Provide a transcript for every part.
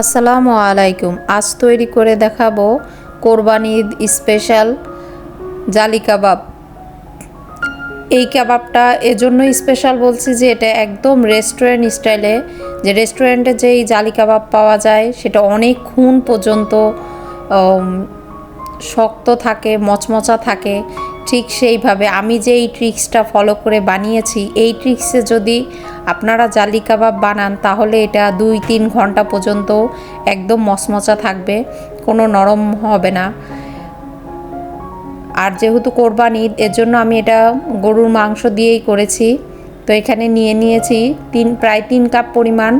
আসসালামু আলাইকুম। আজ তৈরি করে দেখাবো কোরবানি ঈদ স্পেশাল জালি কাবাব। এই কাবাবটা এজন্যই স্পেশাল বলছি যে এটা একদম রেস্টুরেন্ট স্টাইলে, যে রেস্টুরেন্টে যেই জালি কাবাব পাওয়া যায় সেটা অনেকক্ষণ পর্যন্ত শক্ত থাকে, মচমচা থাকে। ঠিক সেইভাবে আমি যে এই ট্রিক্সটা ফলো করে বানিয়েছি, এই ট্রিক্সে যদি আপনারা জালি কাবাব বানান তাহলে এটা 2-3 ঘন্টা পর্যন্ত একদম মচমচা থাকবে, কোনো নরম হবে না। আর যেহেতু কোরবানি ঈদ, এর জন্য আমি এটা গরুর মাংস দিয়েই করেছি। তো এখানে নিয়েছি প্রায় 3 কাপ পরিমাণ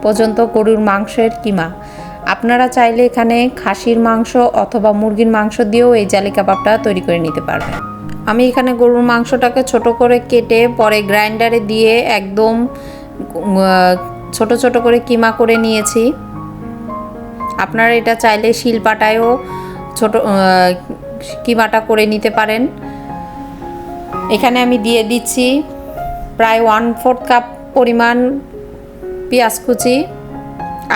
পর্যন্ত গরুর মাংসের কিমা। আপনারা চাইলে এখানে খাসির মাংস অথবা মুরগির মাংস দিয়েও এই জালি কাবাবটা তৈরি করে নিতে পারবেন। আমি এখানে গরুর মাংসটাকে ছোট করে কেটে পরে গ্রাইন্ডারে দিয়ে একদম ছোট ছোট করে কিমা করে নিয়েছি। আপনারা এটা চাইলে শিলপাটায়ও ছোট কিমাটা করে নিতে পারেন। এখানে আমি দিয়ে দিচ্ছি প্রায় 1/4 কাপ পরিমাণ পেঁয়াজ কুচি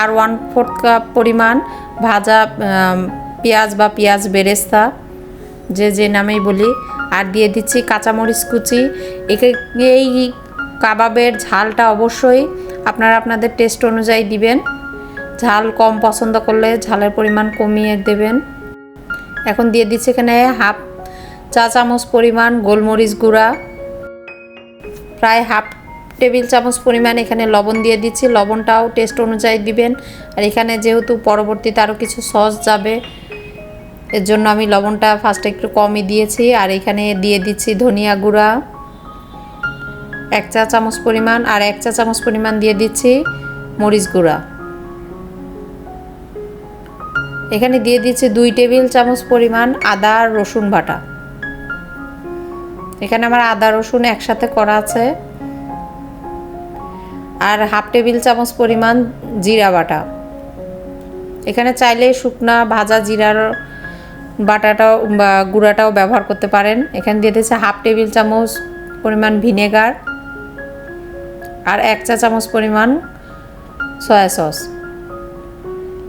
আর 1/4 কাপ পরিমাণ ভাজা পেঁয়াজ বা পেঁয়াজ বেরেস্তা, যে নামেই বলি। আর দিয়ে দিচ্ছি কাঁচামরিচ কুচি। এই কাবাবের ঝালটা অবশ্যই আপনারা আপনাদের টেস্ট অনুযায়ী দিবেন। ঝাল কম পছন্দ করলে ঝালের পরিমাণ কমিয়ে দেবেন। এখন দিয়ে দিচ্ছি এখানে 1/2 চা চামচ পরিমাণ গোলমরিচ গুঁড়া, প্রায় 1/2 টেবিল চামচ পরিমাণ এখানে লবণ দিয়ে দিচ্ছি। লবণটাও টেস্ট অনুযায়ী দিবেন। আর এখানে যেহেতু পরবর্তীতে আরও কিছু সস যাবে, এর জন্য আমি লবণটা ফার্স্টে একটু কমই দিয়েছি। আর এখানে দিয়ে দিচ্ছি ধনিয়া গুঁড়া 1 চা চামচ পরিমাণ, আর 1 চা চামচ পরিমাণ দিয়ে দিচ্ছি মরিচ গুঁড়া। এখানে দিয়ে দিচ্ছি 2 টেবিল চামচ পরিমাণ আদা আর রসুন বাটা। এখানে আমার আদা রসুন একসাথে করা আছে। আর 1/2 টেবিল চামচ পরিমাণ জিরা বাটা। এখানে চাইলে শুকনা ভাজা জিরার বাটাটাও বা গুঁড়াটাও ব্যবহার করতে পারেন। এখানে দিয়ে দিচ্ছি 1/2 টেবিল চামচ পরিমাণ ভিনেগার আর 1 চা চামচ পরিমাণ সয়া সস।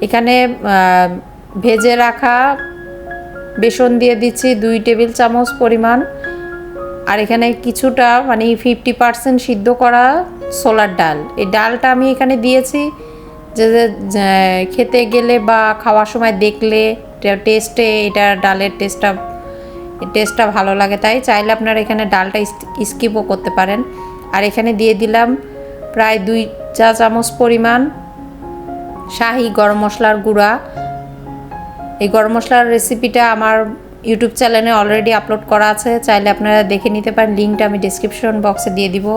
এখানে ভেজে রাখা বেসন দিয়ে দিচ্ছি 2 টেবিল চামচ পরিমাণ। আর এখানে কিছুটা 50% সিদ্ধ করা ছোলার ডাল, এই ডালটা আমি এখানে দিয়েছি যে খেতে গেলে বা খাওয়ার সময় দেখলে টেস্টে এটা ডালের টেস্টটা ভালো লাগে, তাই চাইলে আপনারা এখানে ডালটা স্কিপও করতে পারেন। আর এখানে দিয়ে দিলাম প্রায় 2 চা চামচ পরিমাণ শাহি গরম মশলার গুঁড়া। এই গরম মশলার রেসিপিটা আমার ইউটিউব চ্যানেলে অলরেডি আপলোড করা আছে, চাইলে আপনারা দেখে নিতে পারেন। লিঙ্কটা আমি ডেসক্রিপশন বক্সে দিয়ে দিব।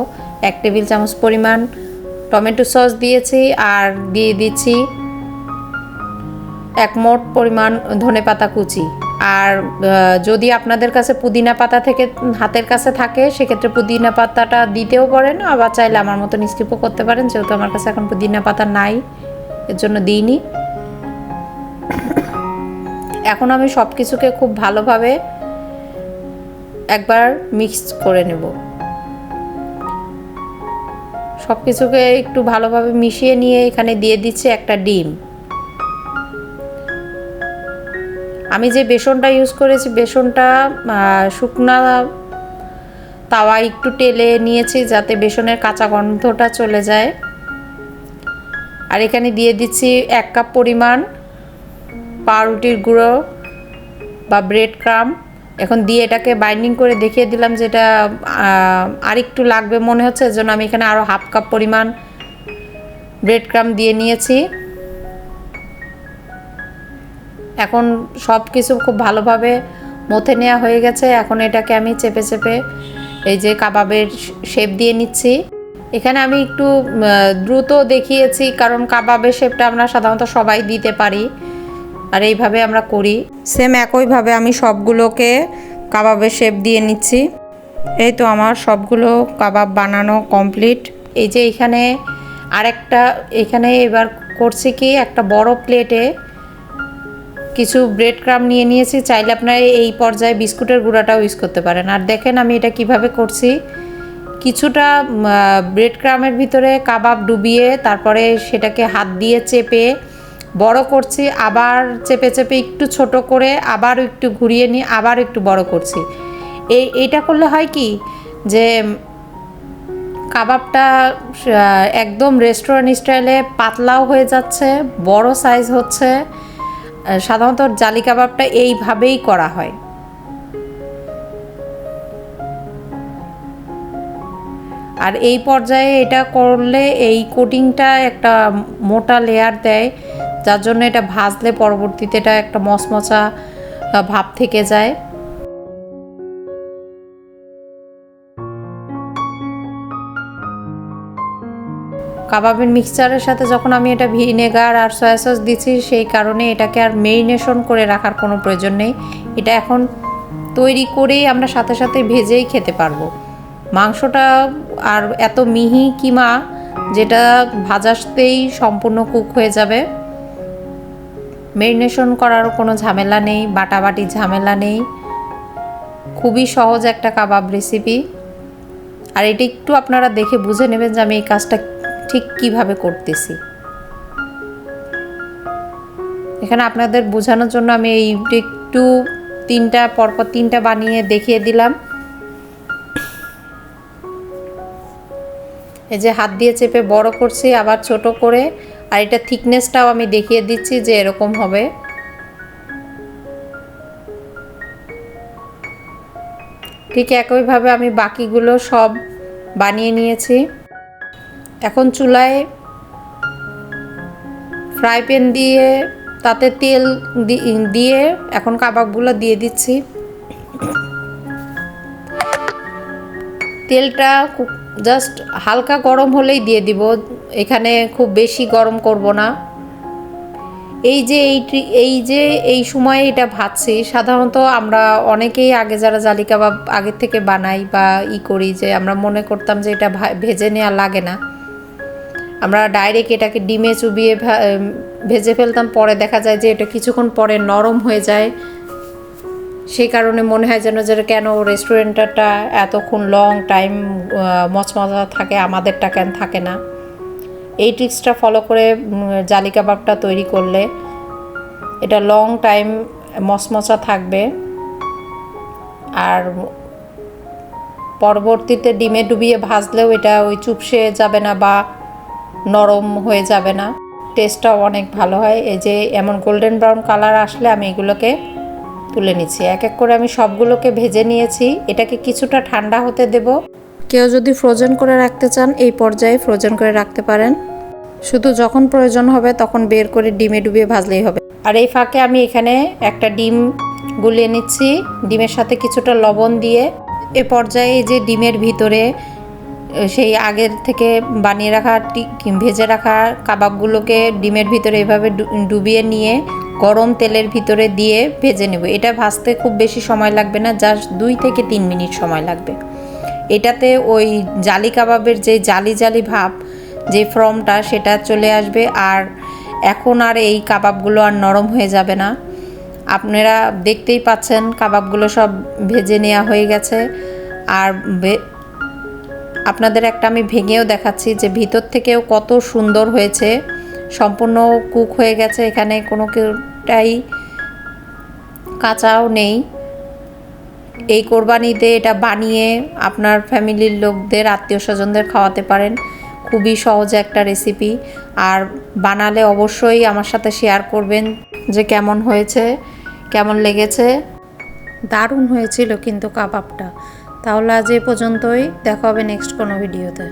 1 টেবিল চামচ পরিমাণ টমেটো সস দিয়েছি। আর দিয়ে দিচ্ছি 1 মোট পরিমাণ ধনেপাতা কুচি। আর যদি আপনাদের কাছে পুদিনা পাতা হাতের কাছে থাকে, সেক্ষেত্রে পুদিনা পাতাটা দিতেও পারেন, আবার চাইলে আমার মতন স্কিপও করতে পারেন। যেহেতু আমার কাছে এখন পুদিনা পাতা নাই, এর জন্য দিইনি। এখন আমি সব কিছুকে খুব ভালোভাবে একবার মিক্স করে নেব। সব কিছুকে একটু ভালোভাবে মিশিয়ে নিয়ে এখানে দিয়ে দিচ্ছি একটা ডিম। আমি যে বেসনটা ইউজ করেছি, বেসনটা শুকনা তাওয়া একটু টেলে নিয়েছি যাতে বেসনের কাঁচা গন্ধটা চলে যায়। আর এখানে দিয়ে দিচ্ছি 1 কাপ পরিমাণ পাউরুটির গুঁড়ো বা ব্রেড ক্রাম্ব। এখন দিয়ে এটাকে বাইন্ডিং করে দেখিয়ে দিলাম, যেটা আরেকটু লাগবে মনে হচ্ছে, এর জন্য আমি এখানে আরও 1/2 কাপ পরিমাণ ব্রেড ক্রাম্ব দিয়ে নিয়েছি। এখন সব কিছু খুব ভালোভাবে মথে নেওয়া হয়ে গেছে। এখন এটাকে আমি চেপে চেপে এই যে কাবাবের শেপ দিয়ে নিচ্ছি। এখানে আমি একটু দ্রুত দেখিয়েছি, কারণ কাবাবের শেপটা আমরা সাধারণত সবাই দিতে পারি, আর এইভাবে আমরা করি। সেম একইভাবে আমি সবগুলোকে কাবাবের শেপ দিয়ে নিচ্ছি। এই তো আমার সবগুলো কাবাব বানানো কমপ্লিট। এই যে এখানে এবার করছি কি, একটা বড় প্লেটে কিছু ব্রেড ক্রাম্ব নিয়ে নিয়েছি। চাইলে আপনারা এই পর্যায়ে বিস্কুটের গুঁড়াটাও ইউজ করতে পারেন। আর দেখেন আমি এটা কিভাবে করছি। কিছুটা ব্রেড ক্রাম্বের ভিতরে কাবাব ডুবিয়ে তারপরে সেটাকে হাত দিয়ে চেপে বড় করছি, আবার চেপে চেপে একটু ছোট করে আবার একটু ঘুরিয়ে নিয়ে আবার একটু বড় করছি। এইটা করলে হয় কি যে কাবাবটা একদম রেস্টুরেন্ট স্টাইলে পাতলাও হয়ে যাচ্ছে, বড় সাইজ হচ্ছে। সাধারণত জালি কাবাবটা এইভাবেই করা হয়। আর এই পর্যায়ে এটা করলে এই কোটিংটা একটা মোটা লেয়ার দেয়, যার জন্য এটা ভাজলে পরবর্তীতে এটা একটা মচমচা ভাব থেকে যায়। কাবাবের মিক্সচারের সাথে যখন আমি এটা ভিনেগার আর সয়া সস দিচ্ছি, সেই কারণে এটাকে আর মেরিনেশন করে রাখার কোনো প্রয়োজন নেই। এটা এখন তৈরি করেই আমরা সাথে সাথে ভেজেই খেতে পারবো। মাংসটা আর এত মিহি কিমা, যেটা ভাজাতেই সম্পূর্ণ কুক হয়ে যাবে। মেরিনেশন করারও কোনো ঝামেলা নেই, বাটাবাটি ঝামেলা নেই। খুবই সহজ একটা কাবাব রেসিপি। আর এটা একটু আপনারা দেখে বুঝে নেবেন যে আমি এই কাজটা ঠিক কিভাবে করতেছি। এখানে আপনাদের বোঝানোর জন্য আমি একটু পরপর তিনটা বানিয়ে দেখিয়ে দিলাম। এই যে হাত দিয়ে চেপে বড় করছি, আবার ছোট করে, আর এটা থিকনেসটাও আমি দেখিয়ে দিচ্ছি যে এরকম হবে। ঠিক একইভাবে আমি বাকিগুলো সব বানিয়ে নিয়েছি। এখন চুলায় ফ্রাই প্যান দিয়ে তাতে তেল দিয়ে এখন কাবাবগুলো দিয়ে দিচ্ছি। তেলটা জাস্ট হালকা গরম হলেই দিয়ে দিব, এখানে খুব বেশি গরম করব না। এই সময়ে এটা ভাজছি। সাধারণত আমরা অনেকেই আগে যারা জালি কাবাব আগের থেকে বানাই বা করি, যে আমরা মনে করতাম যে এটা ভেজে নেওয়া লাগে না, আমরা ডাইরেক্ট এটাকে ডিমে চুবিয়ে ভেজে ফেলতাম। পরে দেখা যায় যে এটা কিছুক্ষণ পরে নরম হয়ে যায়, সেই কারণে মনে হয় যেন কেন রেস্টুরেন্টটা এতক্ষণ লং টাইম মচমচা থাকে, আমাদেরটা কেন থাকে না। এই ট্রিক্সটা ফলো করে জালি কাবাবটা তৈরি করলে এটা লং টাইম মচমচা থাকবে, আর পরবর্তীতে ডিমে ডুবিয়ে ভাজলেও এটা ওই চুপসে যাবে না বা নরম হয়ে যাবে না, টেস্টটাও অনেক ভালো হয়। এই যে এমন গোল্ডেন ব্রাউন কালার আসলে আমি এগুলোকে তুলে নিচ্ছি। এক এক করে আমি সবগুলোকে ভেজে নিয়েছি। এটাকে কিছুটা ঠান্ডা হতে দেব। কেউ যদি ফ্রোজেন করে রাখতে চান, এই পর্যায়ে ফ্রোজেন করে রাখতে পারেন। শুধু যখন প্রয়োজন হবে তখন বের করে ডিমে ডুবিয়ে ভাজলেই হবে। আর এই ফাঁকে আমি এখানে একটা ডিম গুলিয়ে নিচ্ছি, ডিমের সাথে কিছুটা লবণ দিয়ে। এ পর্যায়ে যে ডিমের ভিতরে সেই আগের থেকে বানিয়ে রাখা ভেজে রাখা কাবাবগুলোকে ডিমের ভিতরে এভাবে ডুবিয়ে নিয়ে গরম তেলের ভিতরে দিয়ে ভেজে নেব। এটা ভাজতে খুব বেশি সময় লাগবে না, জাস্ট 2 থেকে 3 মিনিট সময় লাগবে। এটাতে ওই জালি কাবাবের যে জালি জালি ভাব, যে ফর্মটা, সেটা চলে আসবে। আর এখন আর এই কাবাবগুলো আর নরম হয়ে যাবে না। আপনারা দেখতেই পাচ্ছেন কাবাবগুলো সব ভেজে নেওয়া হয়ে গেছে। আর আপনাদের একটা আমি ভেঙেও দেখাচ্ছি যে ভিতর থেকেও কত সুন্দর হয়েছে, সম্পূর্ণ কুক হয়ে গেছে, এখানে কোনো কিছুটাই কাঁচাও নেই। এই কোরবানিতে এটা বানিয়ে আপনার ফ্যামিলির লোকদের, আত্মীয় স্বজনদের খাওয়াতে পারেন। খুবই সহজ একটা রেসিপি। আর বানালে অবশ্যই আমার সাথে শেয়ার করবেন যে কেমন হয়েছে, কেমন লেগেছে। দারুণ হয়েছিল কিন্তু কাবাবটা। তাহলে আজ এই পর্যন্তই, দেখা হবে নেক্সট কোনো ভিডিওতে।